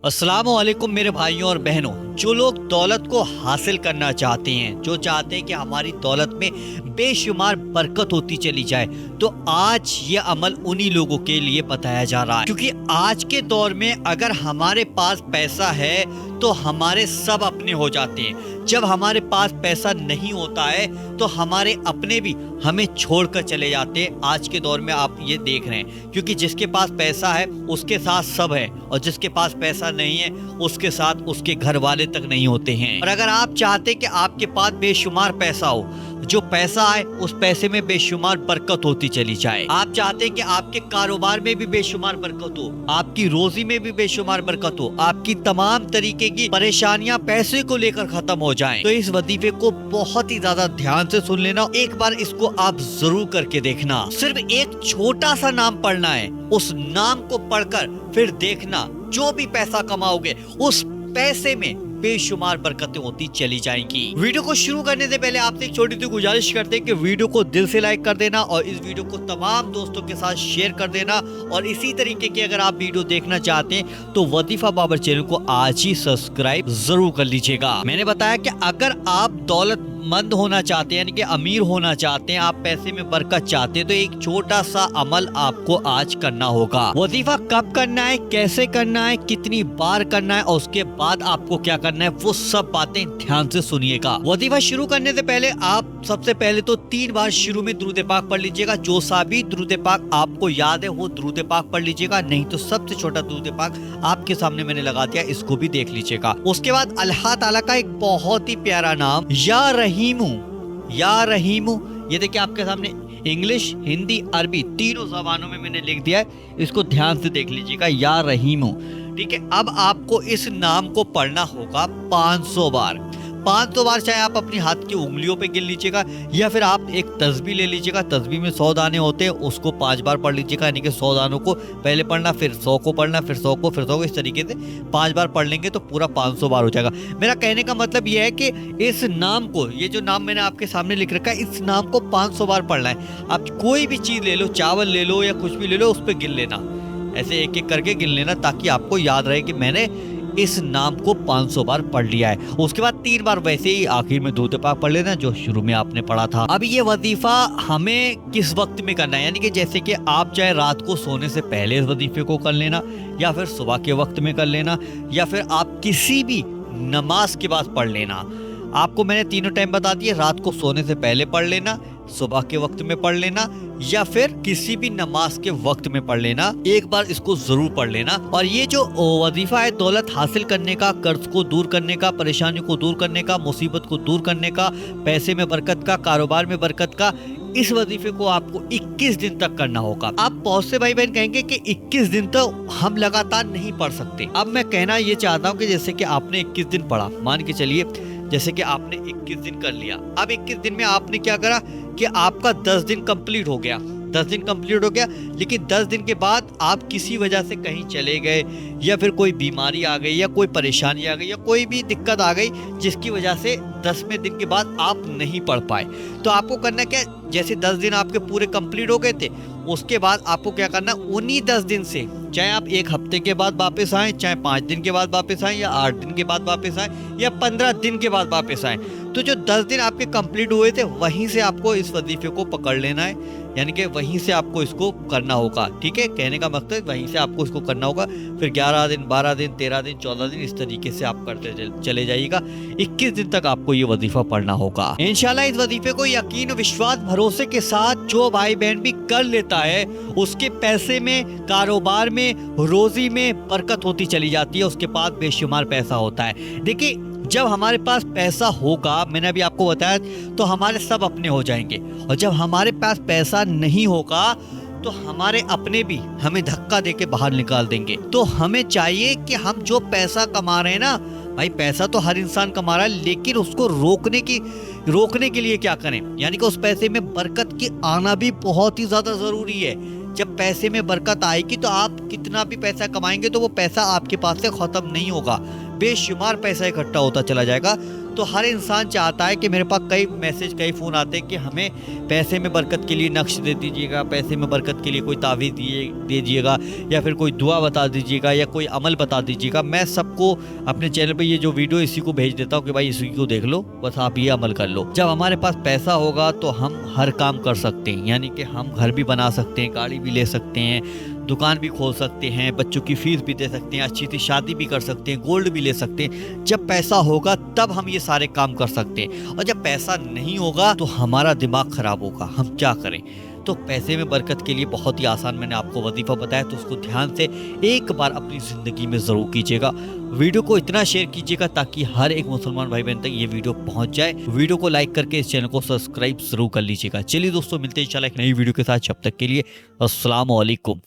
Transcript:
अस्सलामुअलैकुम मेरे भाइयों और बहनों। जो लोग दौलत को हासिल करना चाहते हैं, जो चाहते हैं कि हमारी दौलत में बेशुमार बरकत होती चली जाए, तो आज ये अमल उन्हीं लोगों के लिए बताया जा रहा है। क्योंकि आज के दौर में अगर हमारे पास पैसा है तो हमारे सब अपने हो जाते हैं। जब हमारे पास पैसा नहीं होता है तो हमारे अपने भी हमें छोड़कर चले जाते हैं। आज के दौर में आप ये देख रहे हैं, क्योंकि जिसके पास पैसा है उसके साथ सब है, और जिसके पास पैसा नहीं है उसके साथ उसके घर वाले तक नहीं होते हैं। और अगर आप चाहते कि आपके पास बेशुमार पैसा हो, जो पैसा आए उस पैसे में बेशुमार बरकत होती चली जाए, आप चाहते हैं कि आपके कारोबार में भी बेशुमार बरकत हो, आपकी रोजी में भी बेशुमार बरकत हो, आपकी तमाम तरीके की परेशानियां पैसे को लेकर खत्म हो जाएं, तो इस वजीफे को बहुत ही ज्यादा ध्यान से सुन लेना। एक बार इसको आप जरूर करके देखना। सिर्फ एक छोटा सा नाम पढ़ना है, उस नाम को पढ़कर फिर देखना जो भी पैसा कमाओगे उस पैसे में बेशुमार बरकतें होती चली जाएंगी। वीडियो को शुरू करने से पहले आपसे एक छोटी सी गुजारिश करते हैं कि वीडियो को दिल से लाइक कर देना और इस वीडियो को तमाम दोस्तों के साथ शेयर कर देना। और इसी तरीके की अगर आप वीडियो देखना चाहते हैं तो वजीफा बाबर चैनल को आज ही सब्सक्राइब जरूर कर लीजिएगा। मैंने बताया कि अगर आप दौलतमंद होना चाहते हैं, यानी कि अमीर होना चाहते हैं, आप पैसे में बरकत चाहते हैं, तो एक छोटा सा अमल आपको आज करना होगा। वजीफा कब करना है, कैसे करना है, कितनी बार करना है और उसके बाद आपको क्या करना है, वो सब बातें ध्यान से सुनिएगा। वजीफा शुरू करने से पहले आप सबसे पहले तो 3 बार शुरू में दुरूद पाक पढ़ लीजिएगा। जो सा भी दुरूद पाक आपको याद है वो दुरूद पाक पढ़ लीजिएगा, नहीं तो सबसे छोटा दुरूद पाक आपके सामने मैंने लगा दिया, इसको भी देख लीजिएगा। उसके बाद अल्लाह ताला का एक बहुत ही प्यारा नाम या रहीमू, या रहीमू, ये देखिए आपके सामने इंग्लिश, हिंदी, अरबी तीनों जबानों में मैंने लिख दिया है, इसको ध्यान से देख लीजिएगा, या रहीमू। ठीक है, अब आपको इस नाम को पढ़ना होगा 500 बार। 500 बार चाहे आप अपनी हाथ की उंगलियों पे गिन लीजिएगा, या फिर आप एक तस्बीह ले लीजिएगा। तस्बीह में 100 दाने होते हैं, उसको 5 बार पढ़ लीजिएगा, यानी कि 100 दानों को पहले पढ़ना, फिर 100 को पढ़ना, फिर 100 को, फिर 100 को, इस तरीके से 5 बार पढ़ लेंगे तो पूरा 500 बार हो जाएगा। मेरा कहने का मतलब यह है कि इस नाम को, ये जो नाम मैंने आपके सामने लिख रखा है, इस नाम को 500 बार पढ़ना है। आप कोई भी चीज़ ले लो, चावल ले लो या कुछ भी ले लो, उस पर गिन लेना, ऐसे एक एक करके गिन लेना, ताकि आपको याद रहे कि मैंने इस नाम को 500 बार पढ़ लिया है। उसके बाद 3 बार वैसे ही आखिर में दुरूद पाक पढ़ लेना जो शुरू में आपने पढ़ा था। अब ये वजीफा हमें किस वक्त में करना है, यानी कि जैसे कि आप चाहे रात को सोने से पहले इस वजीफे को कर लेना, या फिर सुबह के वक्त में कर लेना, या फिर आप किसी भी नमाज के बाद पढ़ लेना। आपको मैंने तीनों टाइम बता दिए, रात को सोने से पहले पढ़ लेना, सुबह के वक्त में पढ़ लेना, या फिर किसी भी नमाज के वक्त में पढ़ लेना। एक बार इसको जरूर पढ़ लेना। और ये जो वजीफा है दौलत हासिल करने का, कर्ज को दूर करने का, परेशानी को दूर करने का, मुसीबत को दूर करने का, पैसे में बरकत का, कारोबार में बरकत का, इस वजीफे को आपको 21 दिन तक करना होगा। आप बहुत से भाई बहन कहेंगे कि 21 दिन तो हम लगातार नहीं पढ़ सकते। अब मैं कहना ये चाहता हूँ कि जैसे कि आपने 21 दिन पढ़ा, मान के चलिए जैसे कि आपने 21 दिन कर लिया, अब 21 दिन में आपने क्या करा कि आपका 10 दिन कंप्लीट हो गया, 10 दिन कंप्लीट हो गया, लेकिन 10 दिन के बाद आप किसी वजह से कहीं चले गए, या फिर कोई बीमारी आ गई, या कोई परेशानी आ गई, या कोई भी दिक्कत आ गई जिसकी वजह से 10वें दिन के बाद आप नहीं पढ़ पाए, तो आपको करना क्या, जैसे 10 दिन आपके पूरे कंप्लीट हो गए थे, उसके बाद आपको क्या करना, उन्हीं 10 दिन से, चाहे आप 1 हफ्ते के बाद वापस आए, चाहे 5 दिन के बाद वापस आए, या 8 दिन के बाद वापस आए, या 15 दिन के बाद वापस आए, तो जो 10 दिन आपके कंप्लीट हुए थे वहीं से आपको इस वजीफे को पकड़ लेना है, यानी कि वहीं से आपको इसको करना होगा। ठीक है, कहने का मकसद वहीं से आपको इसको करना होगा। फिर 11 दिन, 12 दिन, 13 दिन, 14 दिन, इस तरीके से आप करते चले जाइएगा। 21 दिन तक आपको ये वजीफा पढ़ना होगा। इंशाल्लाह इस वजीफे को यकीन, विश्वास, भरोसे के साथ जो भाई बहन भी कर लेता है उसके पैसे में, कारोबार में, रोजी में बरकत होती चली जाती है, उसके पास बेशुमार पैसा होता है। देखिए, जब हमारे पास पैसा होगा, मैंने अभी आपको बताया, तो हमारे सब अपने हो जाएंगे, और जब हमारे पास पैसा नहीं होगा तो हमारे अपने भी हमें धक्का देके बाहर निकाल देंगे। तो हमें चाहिए कि हम जो पैसा कमा रहे हैं ना भाई, पैसा तो हर इंसान कमा रहा है, लेकिन उसको रोकने के लिए क्या करें, यानी कि उस पैसे में बरकत की आना भी बहुत ही ज्यादा जरूरी है। जब पैसे में बरकत आएगी तो आप कितना भी पैसा कमाएंगे तो वो पैसा आपके पास से खत्म नहीं होगा। बेशुमार पैसा इकट्ठा होता चला जाएगा। तो हर इंसान चाहता है कि मेरे पास कई मैसेज, कई फ़ोन आते हैं कि हमें पैसे में बरकत के लिए नक्श दे दीजिएगा, पैसे में बरकत के लिए कोई तावीज़ दीजिएगा, या फिर कोई दुआ बता दीजिएगा, या कोई अमल बता दीजिएगा। मैं सबको अपने चैनल पे ये जो वीडियो इसी को भेज देता हूँ कि भाई इसी को देख लो, बस आप ये अमल कर लो। जब हमारे पास पैसा होगा तो हम हर काम कर सकते हैं, यानी कि हम घर भी बना सकते हैं, गाड़ी भी ले सकते हैं, दुकान भी खोल सकते हैं, बच्चों की फीस भी दे सकते हैं, अच्छी सी शादी भी कर सकते हैं, गोल्ड भी ले सकते हैं। जब पैसा होगा तब हम ये सारे काम कर सकते हैं, और जब पैसा नहीं होगा तो हमारा दिमाग खराब होगा, हम क्या करें। तो पैसे में बरकत के लिए बहुत ही आसान मैंने आपको वजीफा बताया, तो उसको ध्यान से एक बार अपनी ज़िंदगी में ज़रूर कीजिएगा। वीडियो को इतना शेयर कीजिएगा ताकि हर एक मुसलमान भाई बहन तक ये वीडियो पहुंच जाए। वीडियो को लाइक करके इस चैनल को सब्सक्राइब जरूर कर लीजिएगा। चलिए दोस्तों, मिलते हैं इंशाल्लाह एक नई वीडियो के साथ। जब तक के लिए अस्सलाम वालेकुम।